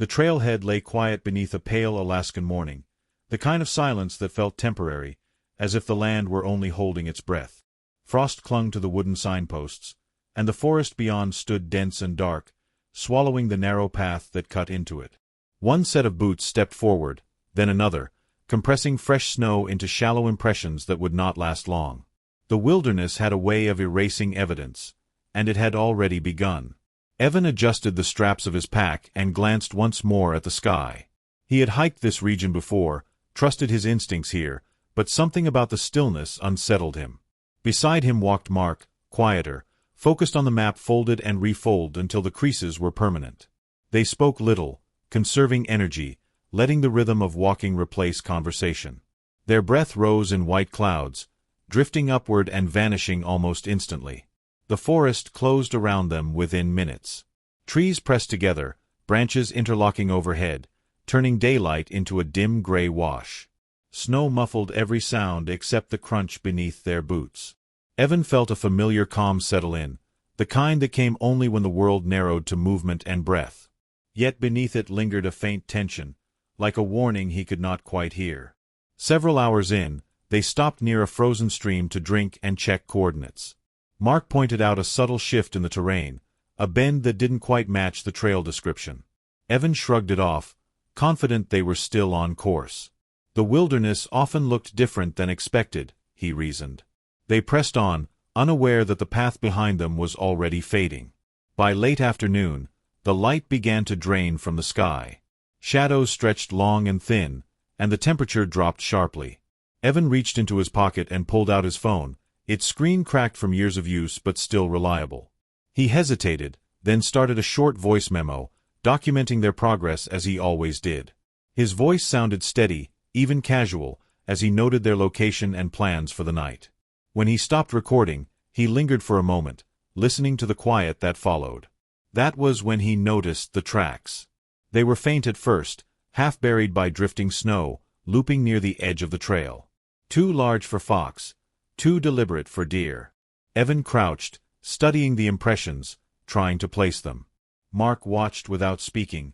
The trailhead lay quiet beneath a pale Alaskan morning, the kind of silence that felt temporary, as if the land were only holding its breath. Frost clung to the wooden signposts, and the forest beyond stood dense and dark, swallowing the narrow path that cut into it. One set of boots stepped forward, then another, compressing fresh snow into shallow impressions that would not last long. The wilderness had a way of erasing evidence, and it had already begun. Evan adjusted the straps of his pack and glanced once more at the sky. He had hiked this region before, trusted his instincts here, but something about the stillness unsettled him. Beside him walked Mark, quieter, focused on the map folded and refolded until the creases were permanent. They spoke little, conserving energy, letting the rhythm of walking replace conversation. Their breath rose in white clouds, drifting upward and vanishing almost instantly. The forest closed around them within minutes. Trees pressed together, branches interlocking overhead, turning daylight into a dim gray wash. Snow muffled every sound except the crunch beneath their boots. Evan felt a familiar calm settle in, the kind that came only when the world narrowed to movement and breath. Yet beneath it lingered a faint tension, like a warning he could not quite hear. Several hours in, they stopped near a frozen stream to drink and check coordinates. Mark pointed out a subtle shift in the terrain, a bend that didn't quite match the trail description. Evan shrugged it off, confident they were still on course. The wilderness often looked different than expected, he reasoned. They pressed on, unaware that the path behind them was already fading. By late afternoon, the light began to drain from the sky. Shadows stretched long and thin, and the temperature dropped sharply. Evan reached into his pocket and pulled out his phone, its screen cracked from years of use but still reliable. He hesitated, then started a short voice memo, documenting their progress as he always did. His voice sounded steady, even casual, as he noted their location and plans for the night. When he stopped recording, he lingered for a moment, listening to the quiet that followed. That was when he noticed the tracks. They were faint at first, half buried by drifting snow, looping near the edge of the trail. Too large for fox, too deliberate for deer. Evan crouched, studying the impressions, trying to place them. Mark watched without speaking,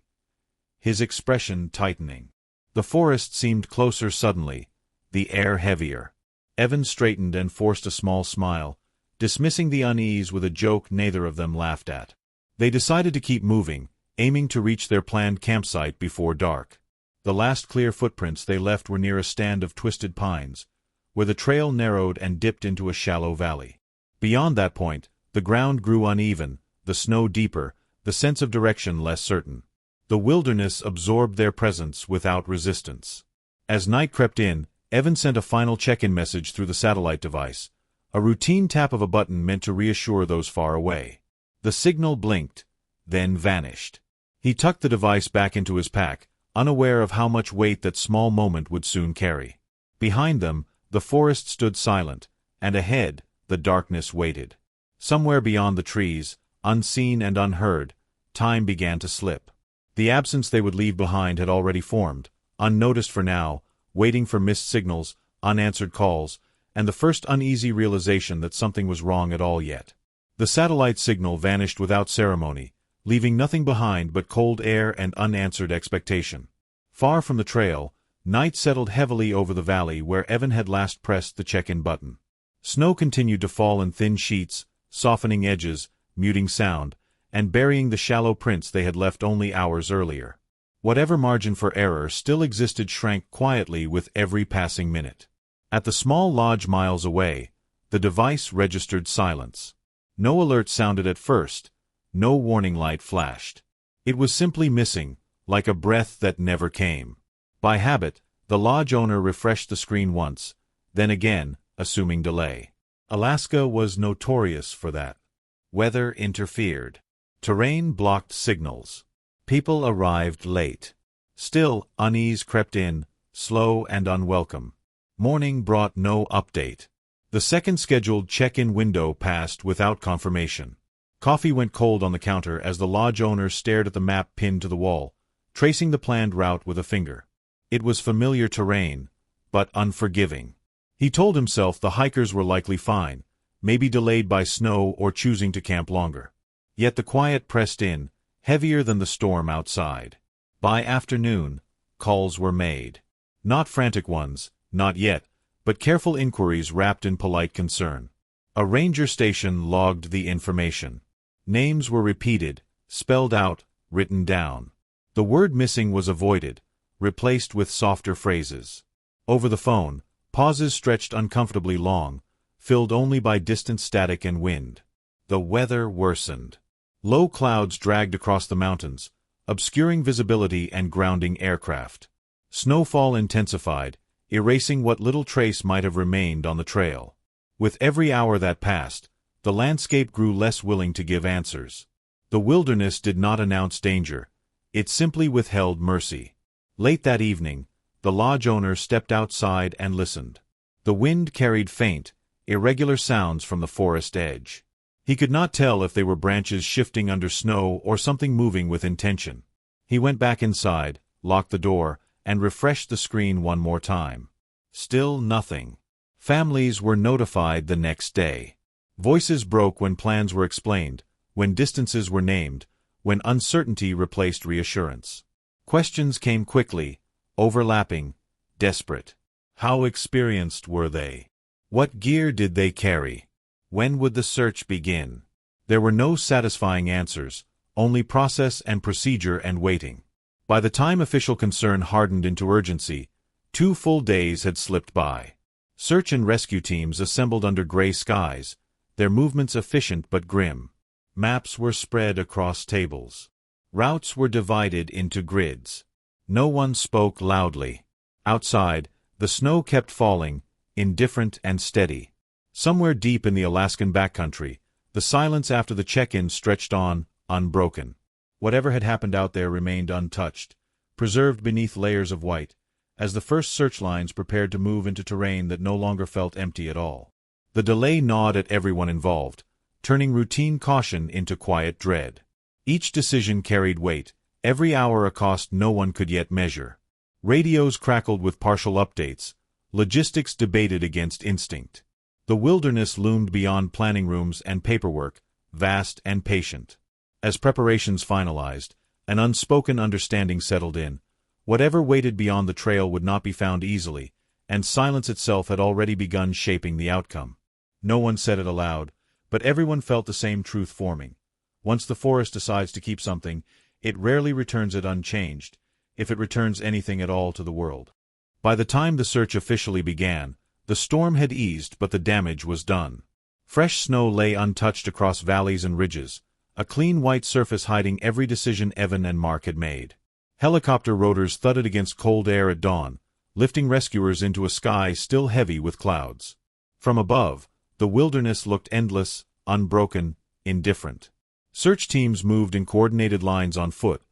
his expression tightening. The forest seemed closer suddenly, the air heavier. Evan straightened and forced a small smile, dismissing the unease with a joke neither of them laughed at. They decided to keep moving, aiming to reach their planned campsite before dark. The last clear footprints they left were near a stand of twisted pines, where the trail narrowed and dipped into a shallow valley. Beyond that point, the ground grew uneven, the snow deeper, the sense of direction less certain. The wilderness absorbed their presence without resistance. As night crept in, Evan sent a final check-in message through the satellite device, a routine tap of a button meant to reassure those far away. The signal blinked, then vanished. He tucked the device back into his pack, unaware of how much weight that small moment would soon carry. Behind them, the forest stood silent, and ahead, the darkness waited. Somewhere beyond the trees, unseen and unheard, time began to slip. The absence they would leave behind had already formed, unnoticed for now, waiting for missed signals, unanswered calls, and the first uneasy realization that something was wrong at all yet. The satellite signal vanished without ceremony, leaving nothing behind but cold air and unanswered expectation. Far from the trail, night settled heavily over the valley where Evan had last pressed the check-in button. Snow continued to fall in thin sheets, softening edges, muting sound, and burying the shallow prints they had left only hours earlier. Whatever margin for error still existed shrank quietly with every passing minute. At the small lodge miles away, the device registered silence. No alert sounded at first, no warning light flashed. It was simply missing, like a breath that never came. By habit, the lodge owner refreshed the screen once, then again, assuming delay. Alaska was notorious for that. Weather interfered. Terrain blocked signals. People arrived late. Still, unease crept in, slow and unwelcome. Morning brought no update. The second scheduled check-in window passed without confirmation. Coffee went cold on the counter as the lodge owner stared at the map pinned to the wall, tracing the planned route with a finger. It was familiar terrain, but unforgiving. He told himself the hikers were likely fine, maybe delayed by snow or choosing to camp longer. Yet the quiet pressed in, heavier than the storm outside. By afternoon, calls were made. Not frantic ones, not yet, but careful inquiries wrapped in polite concern. A ranger station logged the information. Names were repeated, spelled out, written down. The word missing was avoided, replaced with softer phrases. Over the phone, pauses stretched uncomfortably long, filled only by distant static and wind. The weather worsened. Low clouds dragged across the mountains, obscuring visibility and grounding aircraft. Snowfall intensified, erasing what little trace might have remained on the trail. With every hour that passed, the landscape grew less willing to give answers. The wilderness did not announce danger. It simply withheld mercy. Late that evening, the lodge owner stepped outside and listened. The wind carried faint, irregular sounds from the forest edge. He could not tell if they were branches shifting under snow or something moving with intention. He went back inside, locked the door, and refreshed the screen one more time. Still nothing. Families were notified the next day. Voices broke when plans were explained, when distances were named, when uncertainty replaced reassurance. Questions came quickly, overlapping, desperate. How experienced were they? What gear did they carry? When would the search begin? There were no satisfying answers, only process and procedure and waiting. By the time official concern hardened into urgency, 2 full days had slipped by. Search and rescue teams assembled under gray skies, their movements efficient but grim. Maps were spread across tables. Routes were divided into grids. No one spoke loudly. Outside, the snow kept falling, indifferent and steady. Somewhere deep in the Alaskan backcountry, the silence after the check-in stretched on, unbroken. Whatever had happened out there remained untouched, preserved beneath layers of white, as the first searchlines prepared to move into terrain that no longer felt empty at all. The delay gnawed at everyone involved, turning routine caution into quiet dread. Each decision carried weight, every hour a cost no one could yet measure. Radios crackled with partial updates, logistics debated against instinct. The wilderness loomed beyond planning rooms and paperwork, vast and patient. As preparations finalized, an unspoken understanding settled in. Whatever waited beyond the trail would not be found easily, and silence itself had already begun shaping the outcome. No one said it aloud, but everyone felt the same truth forming. Once the forest decides to keep something, it rarely returns it unchanged, if it returns anything at all to the world. By the time the search officially began, the storm had eased but the damage was done. Fresh snow lay untouched across valleys and ridges, a clean white surface hiding every decision Evan and Mark had made. Helicopter rotors thudded against cold air at dawn, lifting rescuers into a sky still heavy with clouds. From above, the wilderness looked endless, unbroken, indifferent. Search teams moved in coordinated lines on foot,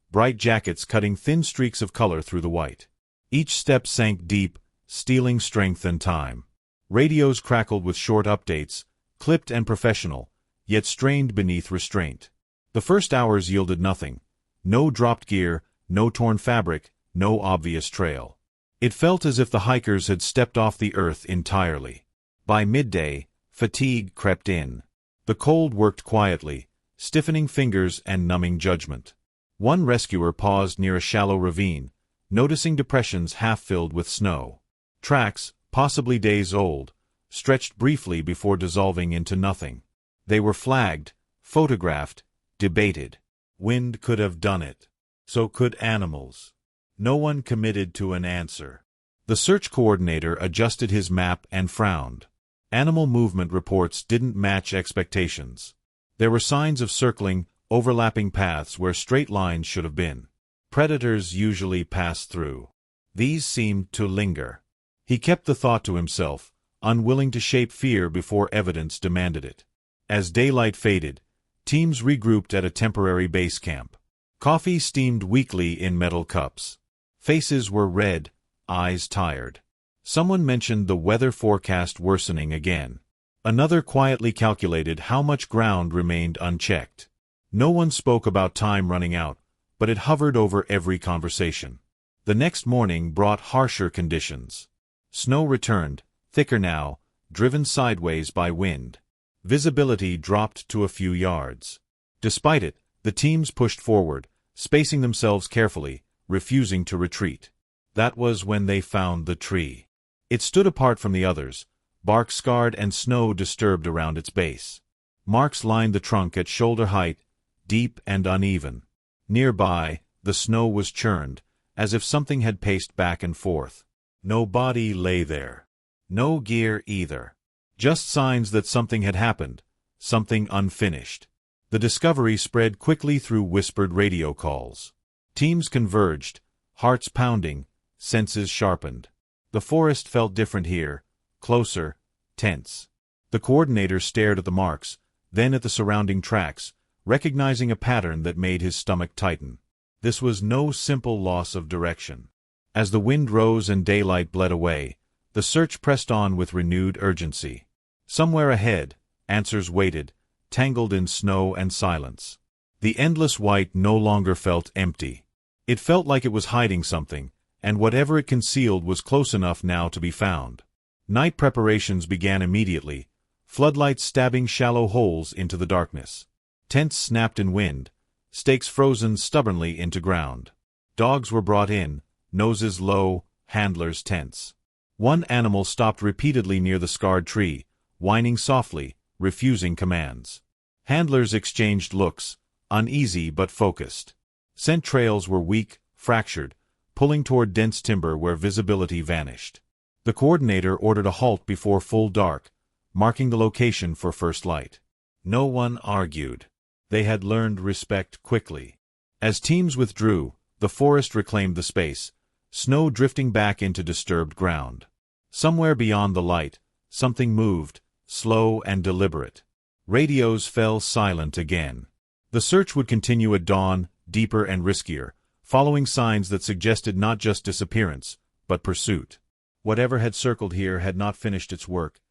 bright jackets cutting thin streaks of color through the white. Each step sank deep, stealing strength and time. Radios crackled with short updates, clipped and professional, yet strained beneath restraint. The first hours yielded nothing. No dropped gear, no torn fabric, no obvious trail. It felt as if the hikers had stepped off the earth entirely. By midday, fatigue crept in. The cold worked quietly, stiffening fingers and numbing judgment. One rescuer paused near a shallow ravine, noticing depressions half-filled with snow. Tracks, possibly days old, stretched briefly before dissolving into nothing. They were flagged, photographed, debated. Wind could have done it. So could animals. No one committed to an answer. The search coordinator adjusted his map and frowned. Animal movement reports didn't match expectations. There were signs of circling, overlapping paths where straight lines should have been. Predators usually pass through. These seemed to linger. He kept the thought to himself, unwilling to shape fear before evidence demanded it. As daylight faded, teams regrouped at a temporary base camp. Coffee steamed weakly in metal cups. Faces were red, eyes tired. Someone mentioned the weather forecast worsening again. Another quietly calculated how much ground remained unchecked. No one spoke about time running out, but it hovered over every conversation. The next morning brought harsher conditions. Snow returned, thicker now, driven sideways by wind. Visibility dropped to a few yards. Despite it, the teams pushed forward, spacing themselves carefully, refusing to retreat. That was when they found the tree. It stood apart from the others, bark scarred and snow disturbed around its base. Marks lined the trunk at shoulder height, deep and uneven. Nearby, the snow was churned, as if something had paced back and forth. No body lay there. No gear either. Just signs that something had happened, something unfinished. The discovery spread quickly through whispered radio calls. Teams converged, hearts pounding, senses sharpened. The forest felt different here, closer, tense. The coordinator stared at the marks, then at the surrounding tracks, recognizing a pattern that made his stomach tighten. This was no simple loss of direction. As the wind rose and daylight bled away, the search pressed on with renewed urgency. Somewhere ahead, answers waited, tangled in snow and silence. The endless white no longer felt empty. It felt like it was hiding something, and whatever it concealed was close enough now to be found. Night preparations began immediately, floodlights stabbing shallow holes into the darkness. Tents snapped in wind, stakes frozen stubbornly into ground. Dogs were brought in, noses low, handlers tense. One animal stopped repeatedly near the scarred tree, whining softly, refusing commands. Handlers exchanged looks, uneasy but focused. Scent trails were weak, fractured, pulling toward dense timber where visibility vanished. The coordinator ordered a halt before full dark, marking the location for first light. No one argued. They had learned respect quickly. As teams withdrew, the forest reclaimed the space, snow drifting back into disturbed ground. Somewhere beyond the light, something moved, slow and deliberate. Radios fell silent again. The search would continue at dawn, deeper and riskier, following signs that suggested not just disappearance, but pursuit. Whatever had circled here had not finished its work,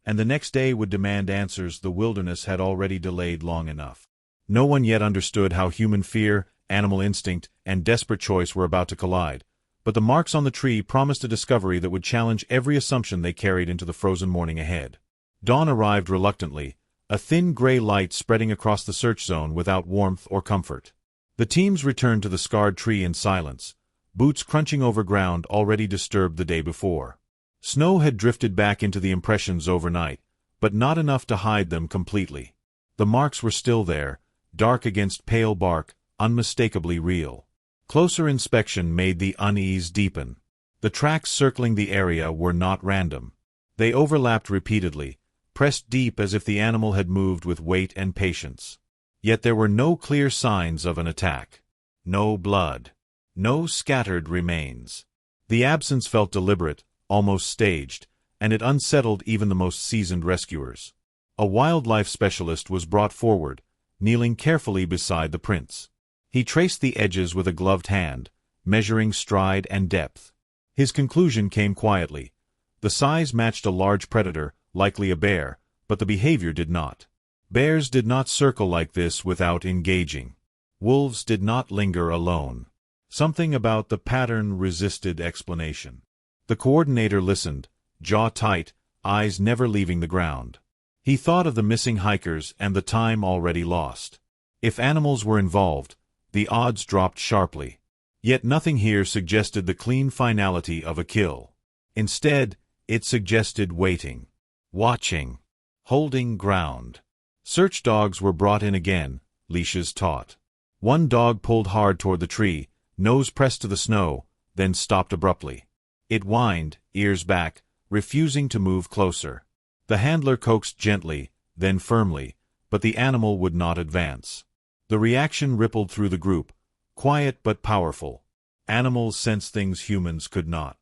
and the next day would demand answers the wilderness had already delayed long enough. No one yet understood how human fear, animal instinct, and desperate choice were about to collide, but the marks on the tree promised a discovery that would challenge every assumption they carried into the frozen morning ahead. Dawn arrived reluctantly, a thin gray light spreading across the search zone without warmth or comfort. The teams returned to the scarred tree in silence, boots crunching over ground already disturbed the day before. Snow had drifted back into the impressions overnight, but not enough to hide them completely. The marks were still there, dark against pale bark, unmistakably real. Closer inspection made the unease deepen. The tracks circling the area were not random. They overlapped repeatedly, pressed deep as if the animal had moved with weight and patience. Yet there were no clear signs of an attack. No blood. No scattered remains. The absence felt deliberate, almost staged, and it unsettled even the most seasoned rescuers. A wildlife specialist was brought forward, kneeling carefully beside the prints. He traced the edges with a gloved hand, measuring stride and depth. His conclusion came quietly. The size matched a large predator, likely a bear, but the behavior did not. Bears did not circle like this without engaging. Wolves did not linger alone. Something about the pattern resisted explanation. The coordinator listened, jaw tight, eyes never leaving the ground. He thought of the missing hikers and the time already lost. If animals were involved, the odds dropped sharply. Yet nothing here suggested the clean finality of a kill. Instead, it suggested waiting, watching, holding ground. Search dogs were brought in again, leashes taut. One dog pulled hard toward the tree, nose pressed to the snow, then stopped abruptly. It whined, ears back, refusing to move closer. The handler coaxed gently, then firmly, but the animal would not advance. The reaction rippled through the group, quiet but powerful. Animals sense things humans could not.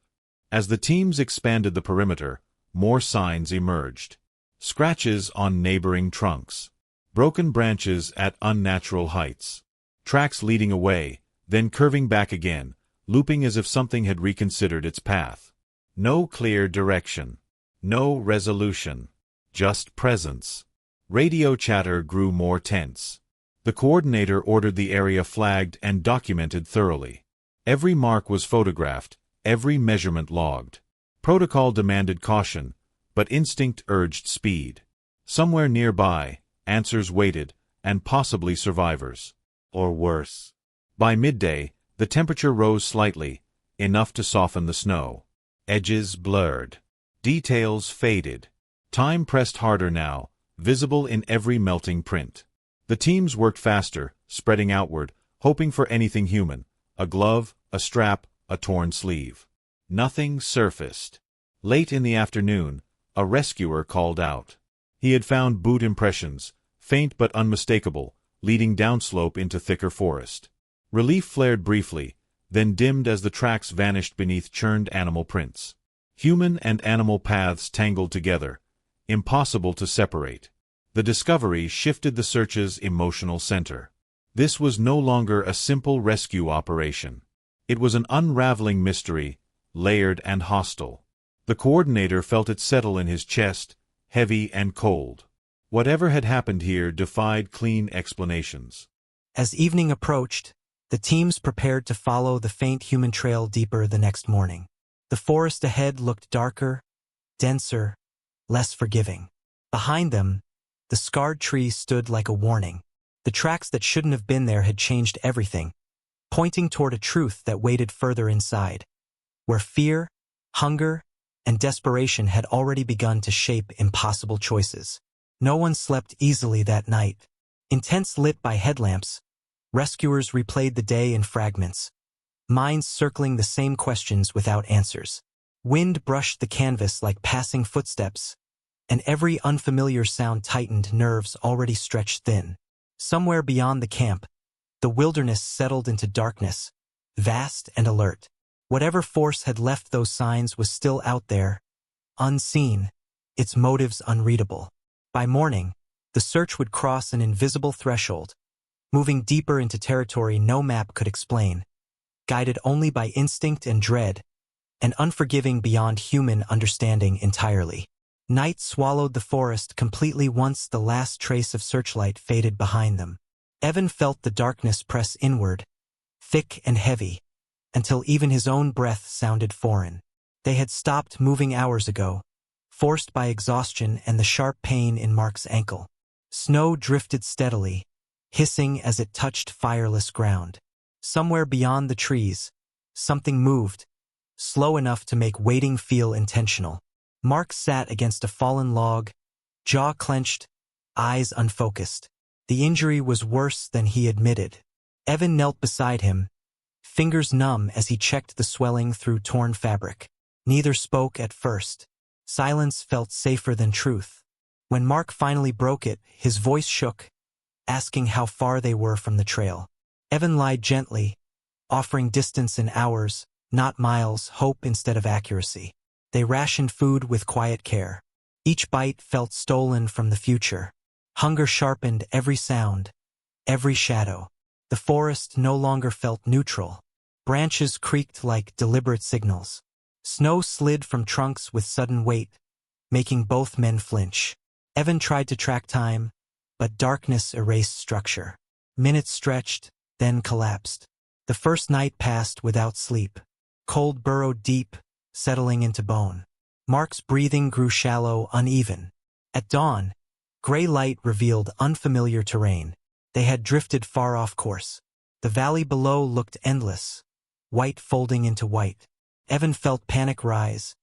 As the teams expanded the perimeter, more signs emerged. Scratches on neighboring trunks. Broken branches at unnatural heights. Tracks leading away, then curving back again, looping as if something had reconsidered its path. No clear direction. No resolution. Just presence. Radio chatter grew more tense. The coordinator ordered the area flagged and documented thoroughly. Every mark was photographed, every measurement logged. Protocol demanded caution, but instinct urged speed. Somewhere nearby, answers waited, and possibly survivors. Or worse. By midday, the temperature rose slightly, enough to soften the snow. Edges blurred. Details faded. Time pressed harder now, visible in every melting print. The teams worked faster, spreading outward, hoping for anything human: a glove, a strap, a torn sleeve. Nothing surfaced. Late in the afternoon, a rescuer called out. He had found boot impressions, faint but unmistakable, leading downslope into thicker forest. Relief flared briefly, then dimmed as the tracks vanished beneath churned animal prints. Human and animal paths tangled together, impossible to separate. The discovery shifted the search's emotional center. This was no longer a simple rescue operation. It was an unraveling mystery, layered and hostile. The coordinator felt it settle in his chest, heavy and cold. Whatever had happened here defied clean explanations. As evening approached, the teams prepared to follow the faint human trail deeper the next morning. The forest ahead looked darker, denser, less forgiving. Behind them, the scarred tree stood like a warning. The tracks that shouldn't have been there had changed everything, pointing toward a truth that waited further inside, where fear, hunger, and desperation had already begun to shape impossible choices. No one slept easily that night. Intents lit by headlamps, rescuers replayed the day in fragments, minds circling the same questions without answers. Wind brushed the canvas like passing footsteps, and every unfamiliar sound tightened nerves already stretched thin. Somewhere beyond the camp, the wilderness settled into darkness, vast and alert. Whatever force had left those signs was still out there, unseen, its motives unreadable. By morning, the search would cross an invisible threshold, moving deeper into territory no map could explain, guided only by instinct and dread, and unforgiving beyond human understanding entirely. Night swallowed the forest completely once the last trace of searchlight faded behind them. Evan felt the darkness press inward, thick and heavy, until even his own breath sounded foreign. They had stopped moving hours ago, forced by exhaustion and the sharp pain in Mark's ankle. Snow drifted steadily, hissing as it touched fireless ground. Somewhere beyond the trees, something moved, slow enough to make waiting feel intentional. Mark sat against a fallen log, jaw clenched, eyes unfocused. The injury was worse than he admitted. Evan knelt beside him, fingers numb as he checked the swelling through torn fabric. Neither spoke at first. Silence felt safer than truth. When Mark finally broke it, his voice shook, asking how far they were from the trail. Evan lied gently, offering distance in hours, not miles, hope instead of accuracy. They rationed food with quiet care. Each bite felt stolen from the future. Hunger sharpened every sound, every shadow. The forest no longer felt neutral. Branches creaked like deliberate signals. Snow slid from trunks with sudden weight, making both men flinch. Evan tried to track time, but darkness erased structure. Minutes stretched, then collapsed. The first night passed without sleep. Cold burrowed deep, settling into bone. Mark's breathing grew shallow, uneven. At dawn, gray light revealed unfamiliar terrain. They had drifted far off course. The valley below looked endless, white folding into white. Evan felt panic rise,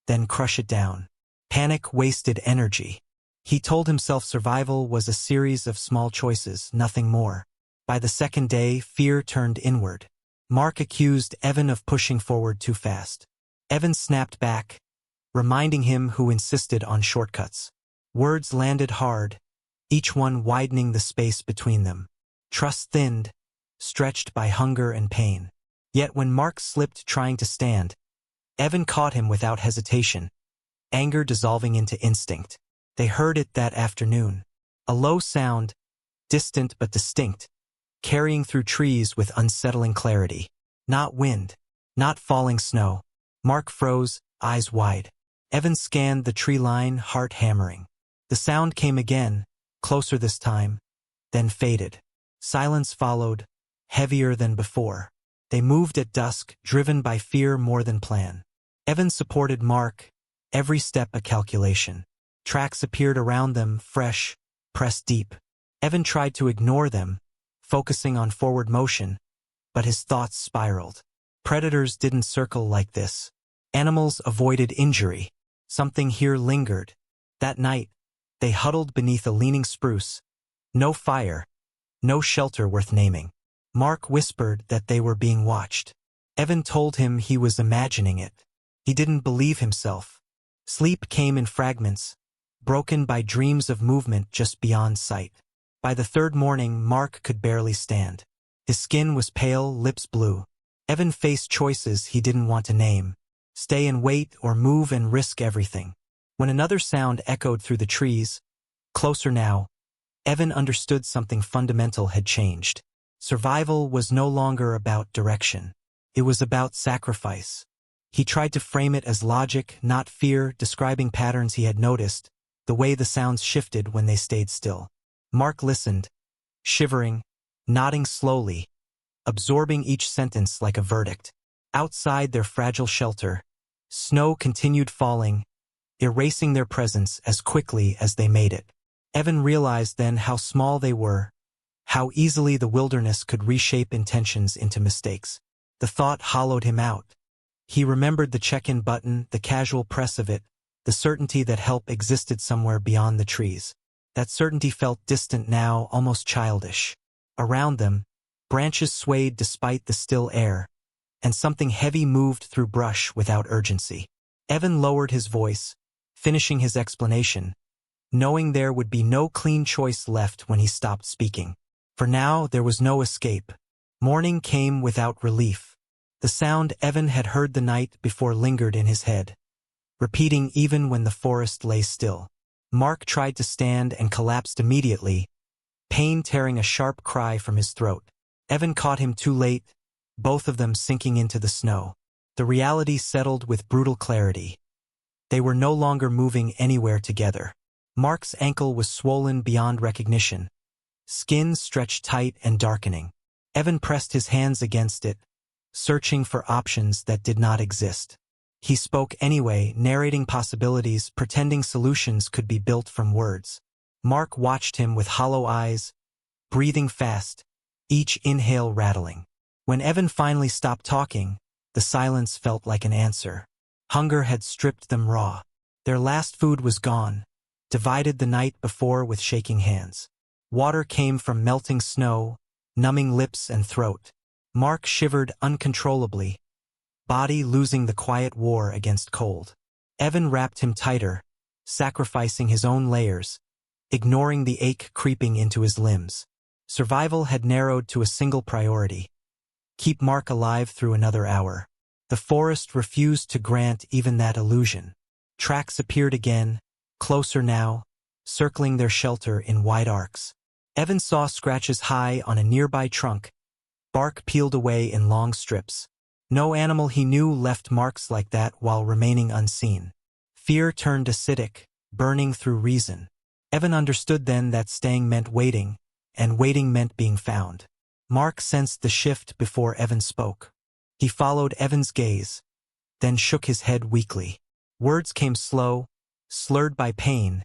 then crush it down. Panic wasted energy. He told himself survival was a series of small choices, nothing more. By the second day, fear turned inward. Mark accused Evan of pushing forward too fast. Evan snapped back, reminding him who insisted on shortcuts. Words landed hard, each one widening the space between them. Trust thinned, stretched by hunger and pain. Yet when Mark slipped trying to stand, Evan caught him without hesitation, anger dissolving into instinct. They heard it that afternoon. A low sound, distant but distinct, carrying through trees with unsettling clarity. Not wind, not falling snow. Mark froze, eyes wide. Evan scanned the tree line, heart hammering. The sound came again, closer this time, then faded. Silence followed, heavier than before. They moved at dusk, driven by fear more than plan. Evan supported Mark, every step a calculation. Tracks appeared around them, fresh, pressed deep. Evan tried to ignore them, focusing on forward motion, but his thoughts spiraled. Predators didn't circle like this. Animals avoided injury. Something here lingered. That night, they huddled beneath a leaning spruce. No fire, no shelter worth naming. Mark whispered that they were being watched. Evan told him he was imagining it. He didn't believe himself. Sleep came in fragments, broken by dreams of movement just beyond sight. By the third morning, Mark could barely stand. His skin was pale, lips blue. Evan faced choices he didn't want to name. Stay and wait or move and risk everything. When another sound echoed through the trees, closer now, Evan understood something fundamental had changed. Survival was no longer about direction. It was about sacrifice. He tried to frame it as logic, not fear, describing patterns he had noticed, the way the sounds shifted when they stayed still. Mark listened, shivering, nodding slowly, absorbing each sentence like a verdict. Outside their fragile shelter, snow continued falling, erasing their presence as quickly as they made it. Evan realized then how small they were, how easily the wilderness could reshape intentions into mistakes. The thought hollowed him out. He remembered the check-in button, the casual press of it, the certainty that help existed somewhere beyond the trees. That certainty felt distant now, almost childish. Around them, branches swayed despite the still air, and something heavy moved through brush without urgency. Evan lowered his voice, finishing his explanation, knowing there would be no clean choice left when he stopped speaking. For now, there was no escape. Morning came without relief. The sound Evan had heard the night before lingered in his head, repeating even when the forest lay still. Mark tried to stand and collapsed immediately, pain tearing a sharp cry from his throat. Evan caught him too late, both of them sinking into the snow. The reality settled with brutal clarity. They were no longer moving anywhere together. Mark's ankle was swollen beyond recognition, skin stretched tight and darkening. Evan pressed his hands against it, searching for options that did not exist. He spoke anyway, narrating possibilities, pretending solutions could be built from words. Mark watched him with hollow eyes, breathing fast, each inhale rattling. When Evan finally stopped talking, the silence felt like an answer. Hunger had stripped them raw. Their last food was gone, divided the night before with shaking hands. Water came from melting snow, numbing lips and throat. Mark shivered uncontrollably, body losing the quiet war against cold. Evan wrapped him tighter, sacrificing his own layers, ignoring the ache creeping into his limbs. Survival had narrowed to a single priority: keep Mark alive through another hour. The forest refused to grant even that illusion. Tracks appeared again, closer now, circling their shelter in wide arcs. Evan saw scratches high on a nearby trunk, bark peeled away in long strips. No animal he knew left marks like that while remaining unseen. Fear turned acidic, burning through reason. Evan understood then that staying meant waiting, and waiting meant being found. Mark sensed the shift before Evan spoke. He followed Evan's gaze, then shook his head weakly. Words came slow, slurred by pain,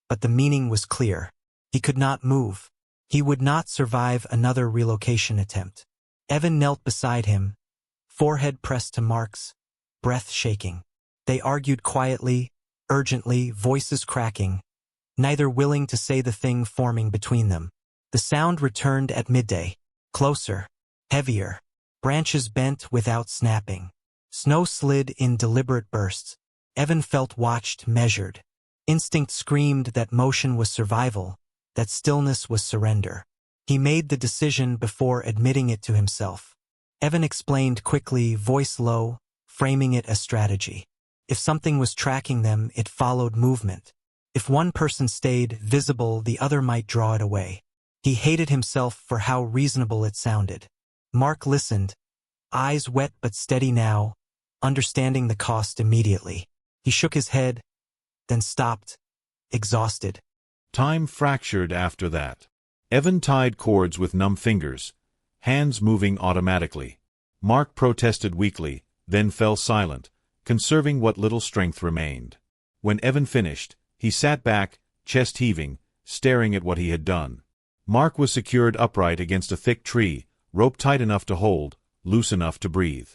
but the meaning was clear. He could not move. He would not survive another relocation attempt. Evan knelt beside him, forehead pressed to Mark's, breath shaking. They argued quietly, urgently, voices cracking, neither willing to say the thing forming between them. The sound returned at midday, closer, heavier. Branches bent without snapping. Snow slid in deliberate bursts. Evan felt watched, measured. Instinct screamed that motion was survival, that stillness was surrender. He made the decision before admitting it to himself. Evan explained quickly, voice low, framing it as strategy. If something was tracking them, it followed movement. If one person stayed visible, the other might draw it away. He hated himself for how reasonable it sounded. Mark listened, eyes wet but steady now, understanding the cost immediately. He shook his head, then stopped, exhausted. Time fractured after that. Evan tied cords with numb fingers, hands moving automatically. Mark protested weakly, then fell silent, conserving what little strength remained. When Evan finished, he sat back, chest heaving, staring at what he had done. Mark was secured upright against a thick tree, rope tight enough to hold, loose enough to breathe.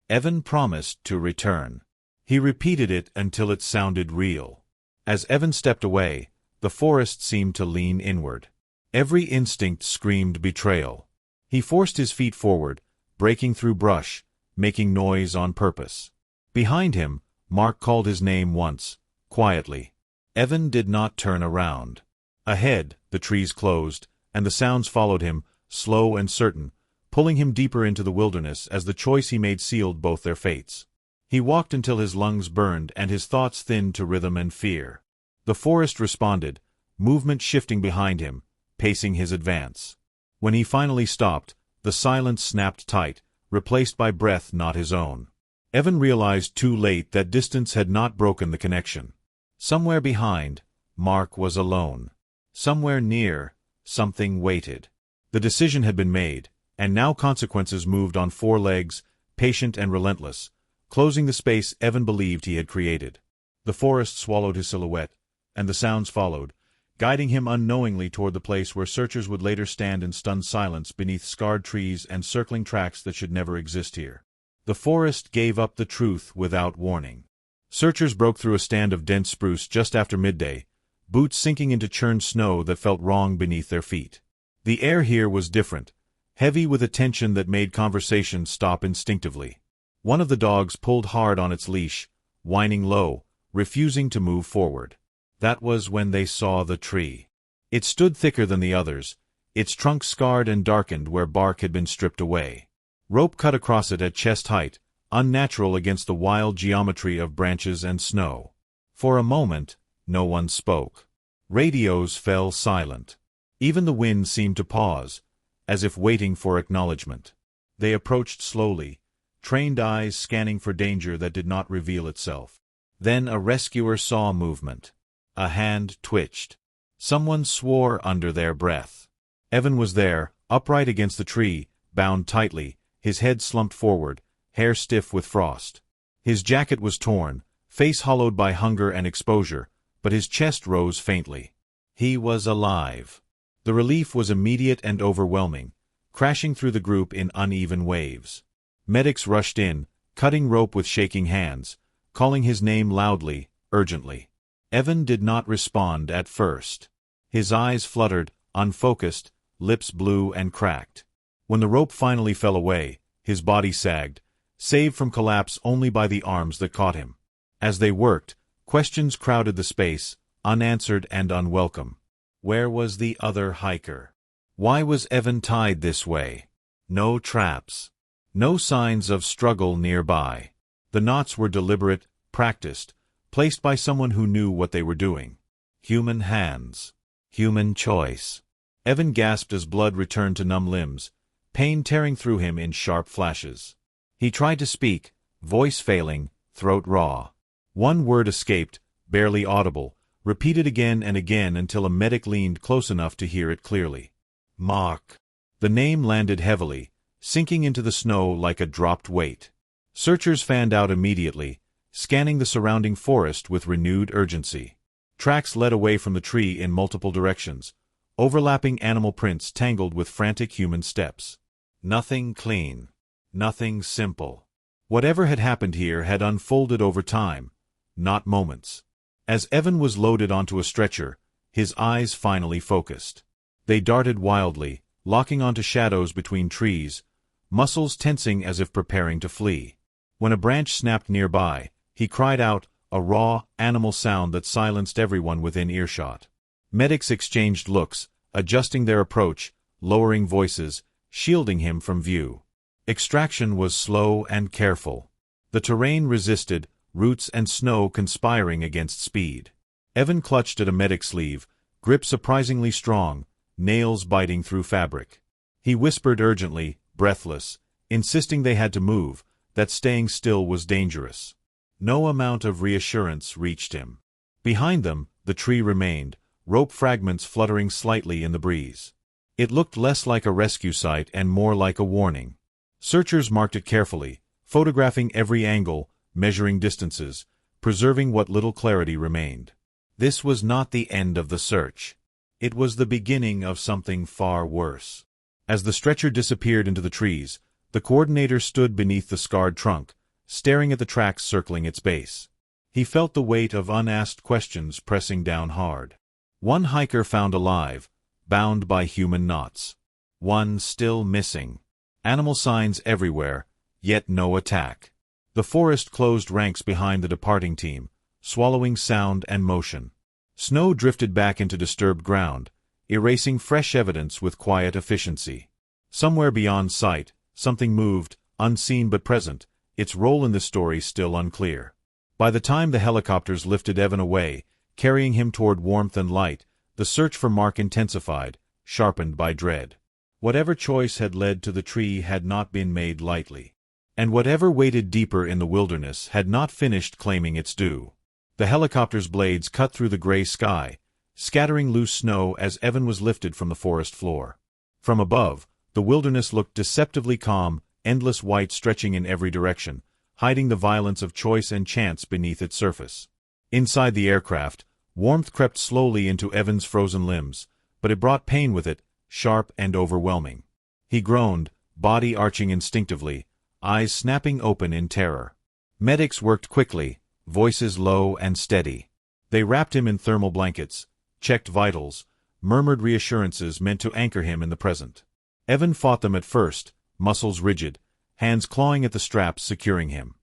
Evan promised to return. He repeated it until it sounded real. As Evan stepped away, the forest seemed to lean inward. Every instinct screamed betrayal. He forced his feet forward, breaking through brush, making noise on purpose. Behind him, Mark called his name once, quietly. Evan did not turn around. Ahead, the trees closed, and the sounds followed him, slow and certain, pulling him deeper into the wilderness as the choice he made sealed both their fates. He walked until his lungs burned and his thoughts thinned to rhythm and fear. The forest responded, movement shifting behind him, pacing his advance. When he finally stopped, the silence snapped tight, replaced by breath not his own. Evan realized too late that distance had not broken the connection. Somewhere behind, Mark was alone. Somewhere near, something waited. The decision had been made, and now consequences moved on four legs, patient and relentless, closing the space Evan believed he had created. The forest swallowed his silhouette, and the sounds followed, guiding him unknowingly toward the place where searchers would later stand in stunned silence beneath scarred trees and circling tracks that should never exist here. The forest gave up the truth without warning. Searchers broke through a stand of dense spruce just after midday, boots sinking into churned snow that felt wrong beneath their feet. The air here was different, heavy with a tension that made conversation stop instinctively. One of the dogs pulled hard on its leash, whining low, refusing to move forward. That was when they saw the tree. It stood thicker than the others, its trunk scarred and darkened where bark had been stripped away. Rope cut across it at chest height, unnatural against the wild geometry of branches and snow. For a moment, no one spoke. Radios fell silent. Even the wind seemed to pause, as if waiting for acknowledgement. They approached slowly, trained eyes scanning for danger that did not reveal itself. Then a rescuer saw movement. A hand twitched. Someone swore under their breath. Evan was there, upright against the tree, bound tightly, his head slumped forward, hair stiff with frost. His jacket was torn, face hollowed by hunger and exposure, but his chest rose faintly. He was alive. The relief was immediate and overwhelming, crashing through the group in uneven waves. Medics rushed in, cutting rope with shaking hands, calling his name loudly, urgently. Evan did not respond at first. His eyes fluttered, unfocused, lips blue and cracked. When the rope finally fell away, his body sagged, saved from collapse only by the arms that caught him. As they worked, questions crowded the space, unanswered and unwelcome. Where was the other hiker? Why was Evan tied this way? No traps. No signs of struggle nearby. The knots were deliberate, practiced, placed by someone who knew what they were doing. Human hands. Human choice. Evan gasped as blood returned to numb limbs, pain tearing through him in sharp flashes. He tried to speak, voice failing, throat raw. One word escaped, barely audible, repeated again and again until a medic leaned close enough to hear it clearly. Mark. The name landed heavily, sinking into the snow like a dropped weight. Searchers fanned out immediately, scanning the surrounding forest with renewed urgency. Tracks led away from the tree in multiple directions, overlapping animal prints tangled with frantic human steps. Nothing clean. Nothing simple. Whatever had happened here had unfolded over time, not moments. As Evan was loaded onto a stretcher, his eyes finally focused. They darted wildly, locking onto shadows between trees, muscles tensing as if preparing to flee. When a branch snapped nearby, he cried out, a raw, animal sound that silenced everyone within earshot. Medics exchanged looks, adjusting their approach, lowering voices, shielding him from view. Extraction was slow and careful. The terrain resisted, roots and snow conspiring against speed. Evan clutched at a medic's sleeve, grip surprisingly strong, nails biting through fabric. He whispered urgently, breathless, insisting they had to move, that staying still was dangerous. No amount of reassurance reached him. Behind them, the tree remained, rope fragments fluttering slightly in the breeze. It looked less like a rescue site and more like a warning. Searchers marked it carefully, photographing every angle, measuring distances, preserving what little clarity remained. This was not the end of the search. It was the beginning of something far worse. As the stretcher disappeared into the trees, The coordinator stood beneath the scarred trunk, staring at the tracks circling its base. He felt the weight of unasked questions pressing down hard. One hiker found alive, bound by human knots. One still missing. Animal signs everywhere, yet no attack. The forest closed ranks behind the departing team, swallowing sound and motion. Snow drifted back into disturbed ground, erasing fresh evidence with quiet efficiency. Somewhere beyond sight, something moved, unseen but present, its role in the story still unclear. By the time the helicopters lifted Evan away, carrying him toward warmth and light, the search for Mark intensified, sharpened by dread. Whatever choice had led to the tree had not been made lightly. And whatever waited deeper in the wilderness had not finished claiming its due. The helicopter's blades cut through the gray sky, scattering loose snow as Evan was lifted from the forest floor. From above, the wilderness looked deceptively calm, endless white stretching in every direction, hiding the violence of choice and chance beneath its surface. Inside the aircraft, warmth crept slowly into Evan's frozen limbs, but it brought pain with it, sharp and overwhelming. He groaned, body arching instinctively, eyes snapping open in terror. Medics worked quickly, voices low and steady. They wrapped him in thermal blankets, checked vitals, murmured reassurances meant to anchor him in the present. Evan fought them at first, muscles rigid, hands clawing at the straps securing him.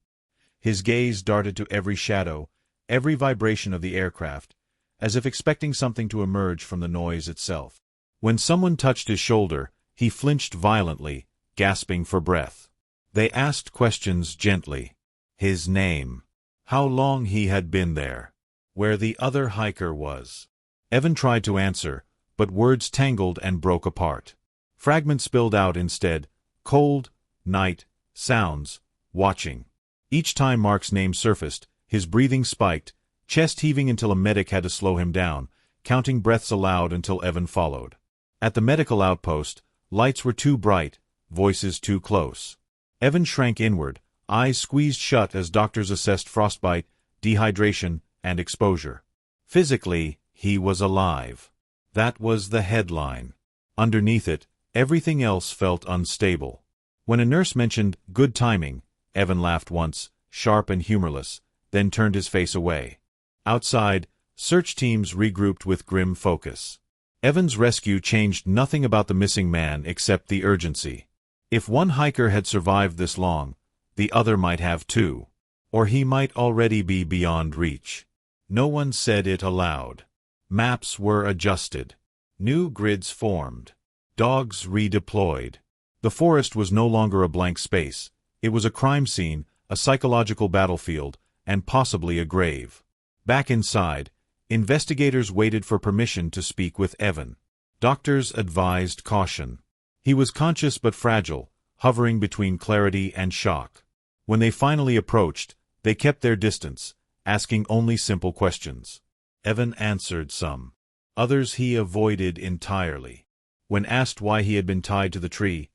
His gaze darted to every shadow, every vibration of the aircraft, as if expecting something to emerge from the noise itself. When someone touched his shoulder, he flinched violently, gasping for breath. They asked questions gently. His name. How long he had been there. Where the other hiker was. Evan tried to answer, but words tangled and broke apart. Fragments spilled out instead, cold, night, sounds, watching. Each time Mark's name surfaced, his breathing spiked, chest heaving until a medic had to slow him down, counting breaths aloud until Evan followed. At the medical outpost, lights were too bright, voices too close. Evan shrank inward, eyes squeezed shut as doctors assessed frostbite, dehydration, and exposure. Physically, he was alive. That was the headline. Underneath it, everything else felt unstable. When a nurse mentioned good timing, Evan laughed once, sharp and humorless, then turned his face away. Outside, search teams regrouped with grim focus. Evan's rescue changed nothing about the missing man except the urgency. If one hiker had survived this long, the other might have too. Or he might already be beyond reach. No one said it aloud. Maps were adjusted. New grids formed. Dogs redeployed. The forest was no longer a blank space. It was a crime scene, a psychological battlefield, and possibly a grave. Back inside, investigators waited for permission to speak with Evan. Doctors advised caution. He was conscious but fragile, hovering between clarity and shock. When they finally approached, they kept their distance, asking only simple questions. Evan answered some. Others he avoided entirely. When asked why he had been tied to the tree,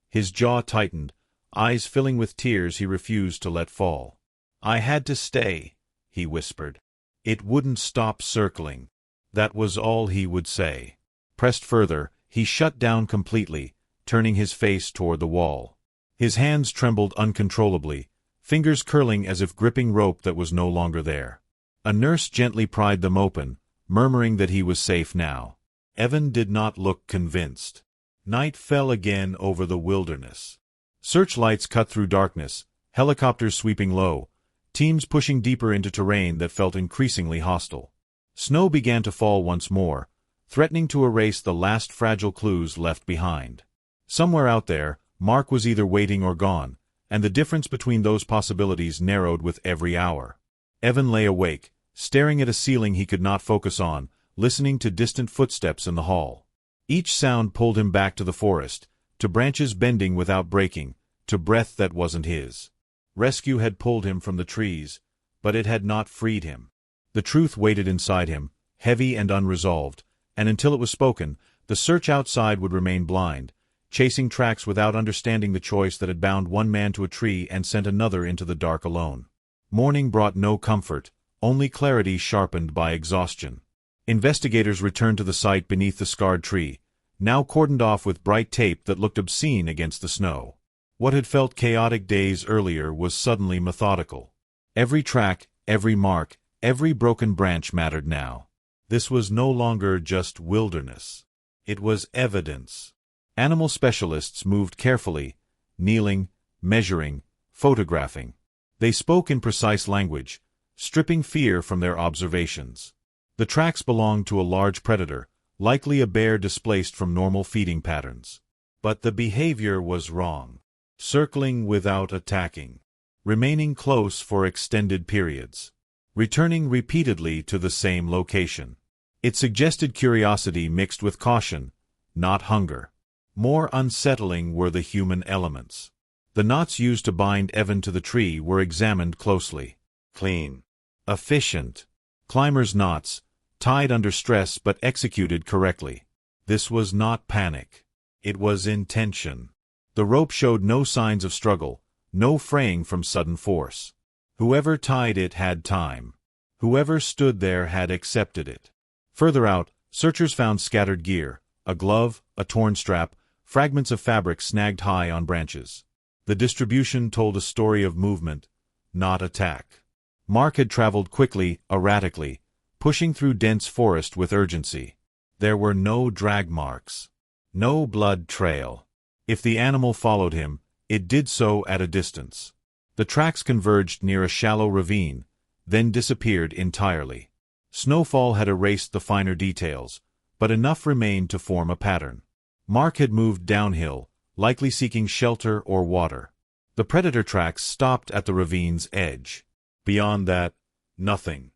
his jaw tightened, eyes filling with tears he refused to let fall. "I had to stay," he whispered. "It wouldn't stop circling." That was all he would say. Pressed further, he shut down completely, turning his face toward the wall. His hands trembled uncontrollably, fingers curling as if gripping rope that was no longer there. A nurse gently pried them open, murmuring that he was safe now. Evan did not look convinced. Night fell again over the wilderness. Searchlights cut through darkness, helicopters sweeping low, teams pushing deeper into terrain that felt increasingly hostile. Snow began to fall once more, threatening to erase the last fragile clues left behind. Somewhere out there, Mark was either waiting or gone, and the difference between those possibilities narrowed with every hour. Evan lay awake, staring at a ceiling he could not focus on, listening to distant footsteps in the hall. Each sound pulled him back to the forest, to branches bending without breaking, to breath that wasn't his. Rescue had pulled him from the trees, but it had not freed him. The truth waited inside him, heavy and unresolved, and until it was spoken, the search outside would remain blind, chasing tracks without understanding the choice that had bound one man to a tree and sent another into the dark alone. Morning brought no comfort, only clarity sharpened by exhaustion. Investigators returned to the site beneath the scarred tree, now cordoned off with bright tape that looked obscene against the snow. What had felt chaotic days earlier was suddenly methodical. Every track, every mark, every broken branch mattered now. This was no longer just wilderness. It was evidence. Animal specialists moved carefully, kneeling, measuring, photographing. They spoke in precise language, stripping fear from their observations. The tracks belonged to a large predator, likely a bear displaced from normal feeding patterns. But the behavior was wrong. Circling without attacking. Remaining close for extended periods. Returning repeatedly to the same location. It suggested curiosity mixed with caution, not hunger. More unsettling were the human elements. The knots used to bind Evan to the tree were examined closely. Clean. Efficient. Climber's knots, tied under stress but executed correctly. This was not panic. It was intention. The rope showed no signs of struggle, no fraying from sudden force. Whoever tied it had time. Whoever stood there had accepted it. Further out, searchers found scattered gear, a glove, a torn strap, fragments of fabric snagged high on branches. The distribution told a story of movement, not attack. Mark had traveled quickly, erratically, pushing through dense forest with urgency. There were no drag marks. No blood trail. If the animal followed him, it did so at a distance. The tracks converged near a shallow ravine, then disappeared entirely. Snowfall had erased the finer details, but enough remained to form a pattern. Mark had moved downhill, likely seeking shelter or water. The predator tracks stopped at the ravine's edge. Beyond that, nothing.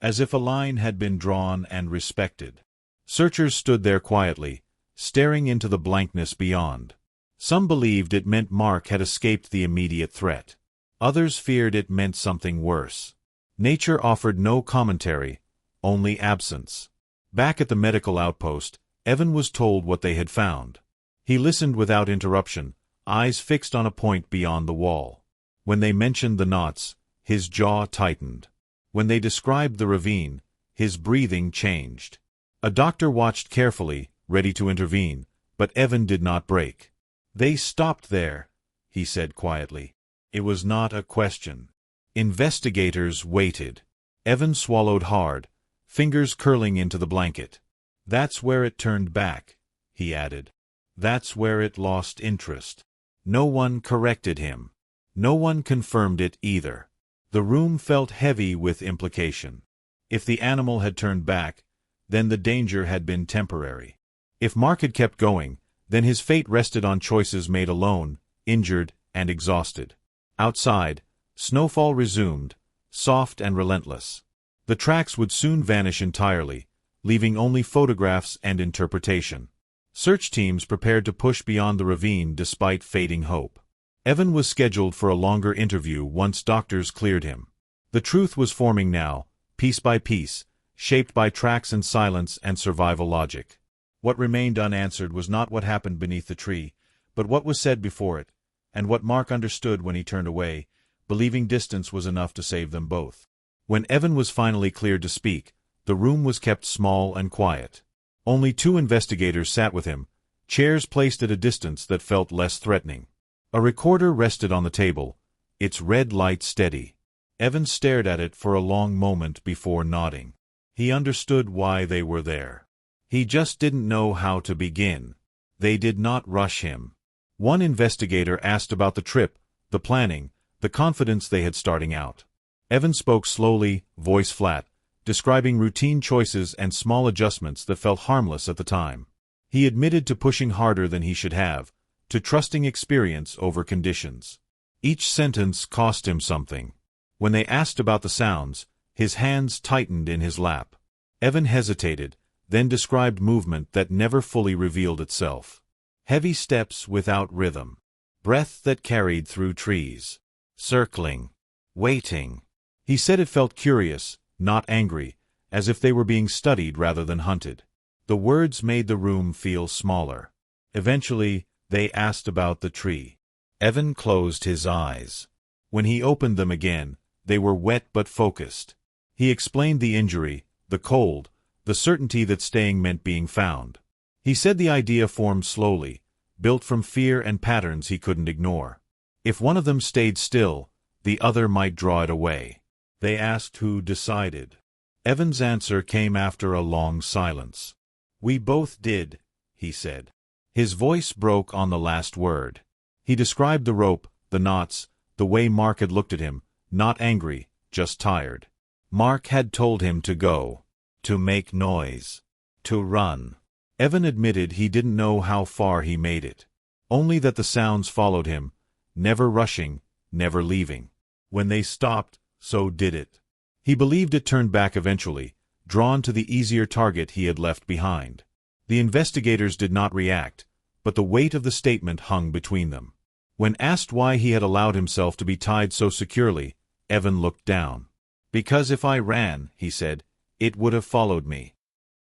As if a line had been drawn and respected. Searchers stood there quietly, staring into the blankness beyond. Some believed it meant Mark had escaped the immediate threat. Others feared it meant something worse. Nature offered no commentary, only absence. Back at the medical outpost, Evan was told what they had found. He listened without interruption, eyes fixed on a point beyond the wall. When they mentioned the knots, his jaw tightened. When they described the ravine, his breathing changed. A doctor watched carefully, ready to intervene, but Evan did not break. "They stopped there," he said quietly. It was not a question. Investigators waited. Evan swallowed hard, fingers curling into the blanket. "That's where it turned back," he added. "That's where it lost interest." No one corrected him. No one confirmed it either. The room felt heavy with implication. If the animal had turned back, then the danger had been temporary. If Mark had kept going, then his fate rested on choices made alone, injured and exhausted. Outside, snowfall resumed, soft and relentless. The tracks would soon vanish entirely, leaving only photographs and interpretation. Search teams prepared to push beyond the ravine despite fading hope. Evan was scheduled for a longer interview once doctors cleared him. The truth was forming now, piece by piece, shaped by tracks and silence and survival logic. What remained unanswered was not what happened beneath the tree, but what was said before it, and what Mark understood when he turned away, believing distance was enough to save them both. When Evan was finally cleared to speak, the room was kept small and quiet. Only 2 investigators sat with him, chairs placed at a distance that felt less threatening. A recorder rested on the table, its red light steady. Evan stared at it for a long moment before nodding. He understood why they were there. He just didn't know how to begin. They did not rush him. One investigator asked about the trip, the planning, the confidence they had starting out. Evan spoke slowly, voice flat, describing routine choices and small adjustments that felt harmless at the time. He admitted to pushing harder than he should have, to trusting experience over conditions. Each sentence cost him something. When they asked about the sounds, his hands tightened in his lap. Evan hesitated, then described movement that never fully revealed itself. Heavy steps without rhythm. Breath that carried through trees. Circling. Waiting. He said it felt curious, not angry, as if they were being studied rather than hunted. The words made the room feel smaller. Eventually, they asked about the tree. Evan closed his eyes. When he opened them again, they were wet but focused. He explained the injury, the cold, the certainty that staying meant being found. He said the idea formed slowly, built from fear and patterns he couldn't ignore. If one of them stayed still, the other might draw it away. They asked who decided. Evan's answer came after a long silence. "We both did," he said. His voice broke on the last word. He described the rope, the knots, the way Mark had looked at him, not angry, just tired. Mark had told him to go, to make noise, to run. Evan admitted he didn't know how far he made it. Only that the sounds followed him, never rushing, never leaving. When they stopped, so did it. He believed it turned back eventually, drawn to the easier target he had left behind. The investigators did not react, but the weight of the statement hung between them. When asked why he had allowed himself to be tied so securely, Evan looked down. "Because if I ran," he said, "it would have followed me."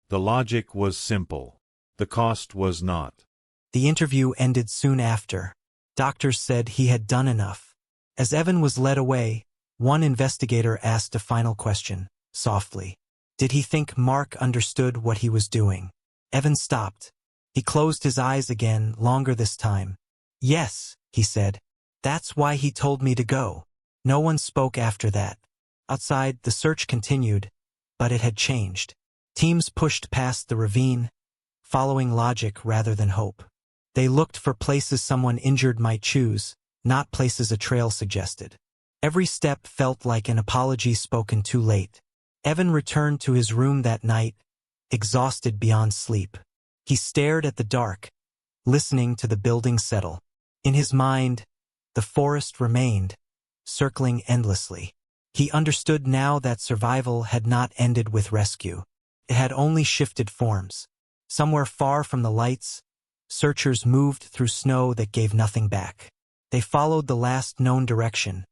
The logic was simple. The cost was not. The interview ended soon after. Doctors said he had done enough. As Evan was led away, one investigator asked a final question, softly. Did he think Mark understood what he was doing? Evan stopped. He closed his eyes again, longer this time. "Yes," he said. "That's why he told me to go." No one spoke after that. Outside, the search continued, but it had changed. Teams pushed past the ravine, following logic rather than hope. They looked for places someone injured might choose, not places a trail suggested. Every step felt like an apology spoken too late. Evan returned to his room that night, exhausted beyond sleep. He stared at the dark, listening to the building settle. In his mind, the forest remained, circling endlessly. He understood now that survival had not ended with rescue. It had only shifted forms. Somewhere far from the lights, searchers moved through snow that gave nothing back. They followed the last known direction,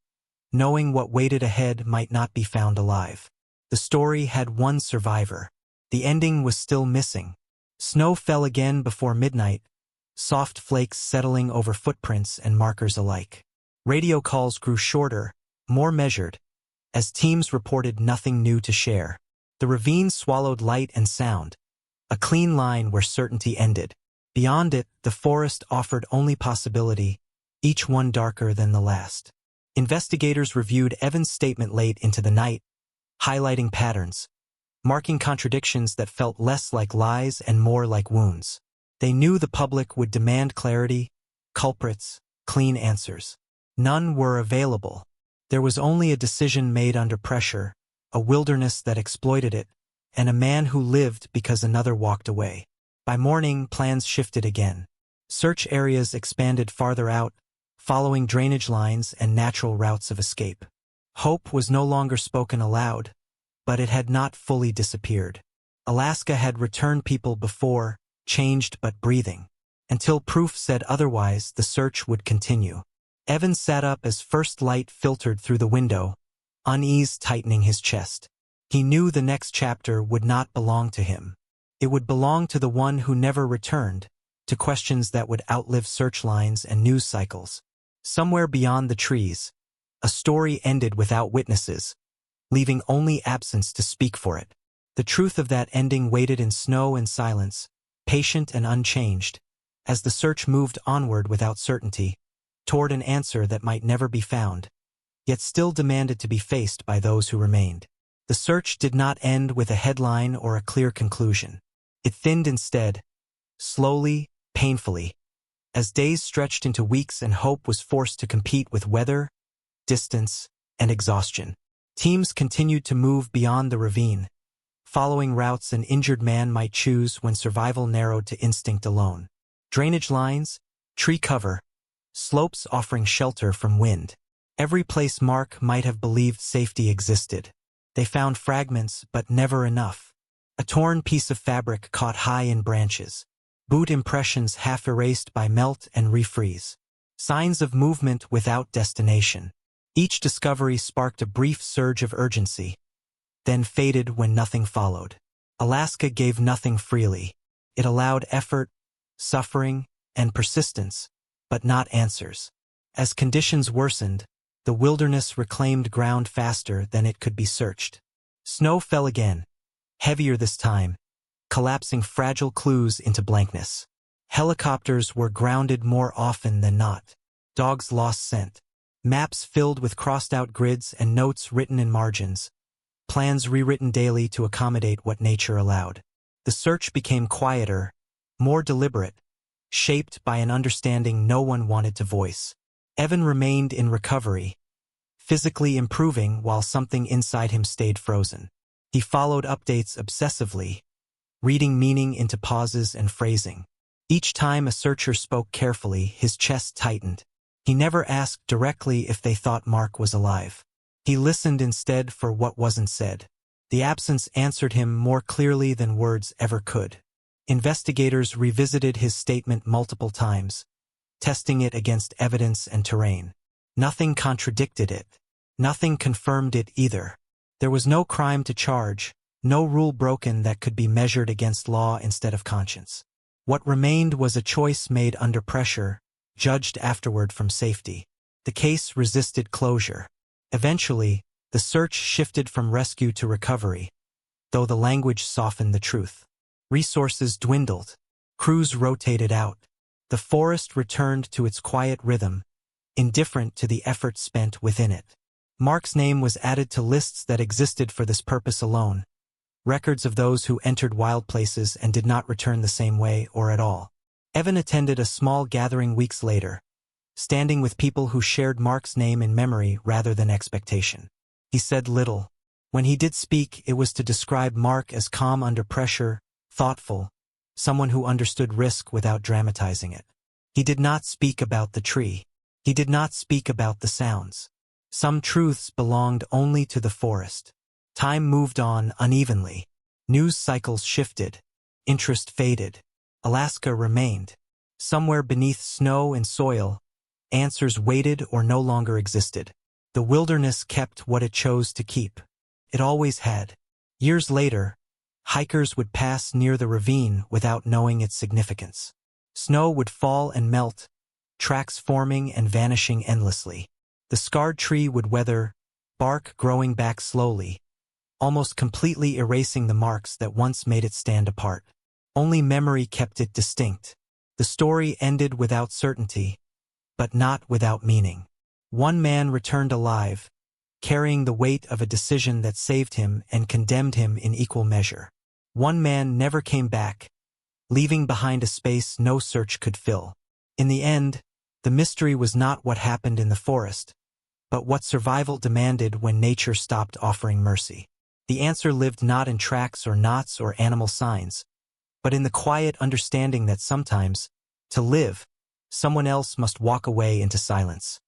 knowing what waited ahead might not be found alive. The story had one survivor. The ending was still missing. Snow fell again before midnight, soft flakes settling over footprints and markers alike. Radio calls grew shorter, more measured, as teams reported nothing new to share. The ravine swallowed light and sound, a clean line where certainty ended. Beyond it, the forest offered only possibility, each one darker than the last. Investigators reviewed Evan's statement late into the night, highlighting patterns, marking contradictions that felt less like lies and more like wounds. They knew the public would demand clarity, culprits, clean answers. None were available. There was only a decision made under pressure, a wilderness that exploited it, and a man who lived because another walked away. By morning, plans shifted again. Search areas expanded farther out, following drainage lines and natural routes of escape. Hope was no longer spoken aloud, but it had not fully disappeared. Alaska had returned people before, changed but breathing. Until proof said otherwise, the search would continue. Evan sat up as first light filtered through the window, unease tightening his chest. He knew the next chapter would not belong to him. It would belong to the one who never returned, to questions that would outlive search lines and news cycles. Somewhere beyond the trees, a story ended without witnesses, leaving only absence to speak for it. The truth of that ending waited in snow and silence, patient and unchanged, as the search moved onward without certainty, toward an answer that might never be found, yet still demanded to be faced by those who remained. The search did not end with a headline or a clear conclusion. It thinned instead, slowly, painfully, as days stretched into weeks and hope was forced to compete with weather, distance, and exhaustion. Teams continued to move beyond the ravine, following routes an injured man might choose when survival narrowed to instinct alone. Drainage lines, tree cover, slopes offering shelter from wind. Every place Mark might have believed safety existed. They found fragments, but never enough. A torn piece of fabric caught high in branches. Boot impressions half erased by melt and refreeze. Signs of movement without destination. Each discovery sparked a brief surge of urgency, then faded when nothing followed. Alaska gave nothing freely. It allowed effort, suffering, and persistence, but not answers. As conditions worsened, the wilderness reclaimed ground faster than it could be searched. Snow fell again, heavier this time, collapsing fragile clues into blankness. Helicopters were grounded more often than not. Dogs lost scent. Maps filled with crossed-out grids and notes written in margins. Plans rewritten daily to accommodate what nature allowed. The search became quieter, more deliberate, shaped by an understanding no one wanted to voice. Evan remained in recovery, physically improving while something inside him stayed frozen. He followed updates obsessively, reading meaning into pauses and phrasing. Each time a searcher spoke carefully, his chest tightened. He never asked directly if they thought Mark was alive. He listened instead for what wasn't said. The absence answered him more clearly than words ever could. Investigators revisited his statement multiple times, testing it against evidence and terrain. Nothing contradicted it. Nothing confirmed it either. There was no crime to charge, no rule broken that could be measured against law instead of conscience. What remained was a choice made under pressure, judged afterward from safety. The case resisted closure. Eventually, the search shifted from rescue to recovery, though the language softened the truth. Resources dwindled. Crews rotated out. The forest returned to its quiet rhythm, indifferent to the effort spent within it. Mark's name was added to lists that existed for this purpose alone, records of those who entered wild places and did not return the same way or at all. Evan attended a small gathering weeks later, standing with people who shared Mark's name in memory rather than expectation. He said little. When he did speak, it was to describe Mark as calm under pressure, thoughtful, someone who understood risk without dramatizing it. He did not speak about the tree. He did not speak about the sounds. Some truths belonged only to the forest. Time moved on unevenly. News cycles shifted. Interest faded. Alaska remained. Somewhere beneath snow and soil, answers waited or no longer existed. The wilderness kept what it chose to keep. It always had. Years later, hikers would pass near the ravine without knowing its significance. Snow would fall and melt, tracks forming and vanishing endlessly. The scarred tree would weather, bark growing back slowly, almost completely erasing the marks that once made it stand apart. Only memory kept it distinct. The story ended without certainty, but not without meaning. One man returned alive, carrying the weight of a decision that saved him and condemned him in equal measure. One man never came back, leaving behind a space no search could fill. In the end, the mystery was not what happened in the forest, but what survival demanded when nature stopped offering mercy. The answer lived not in tracks or knots or animal signs, but in the quiet understanding that sometimes, to live, someone else must walk away into silence.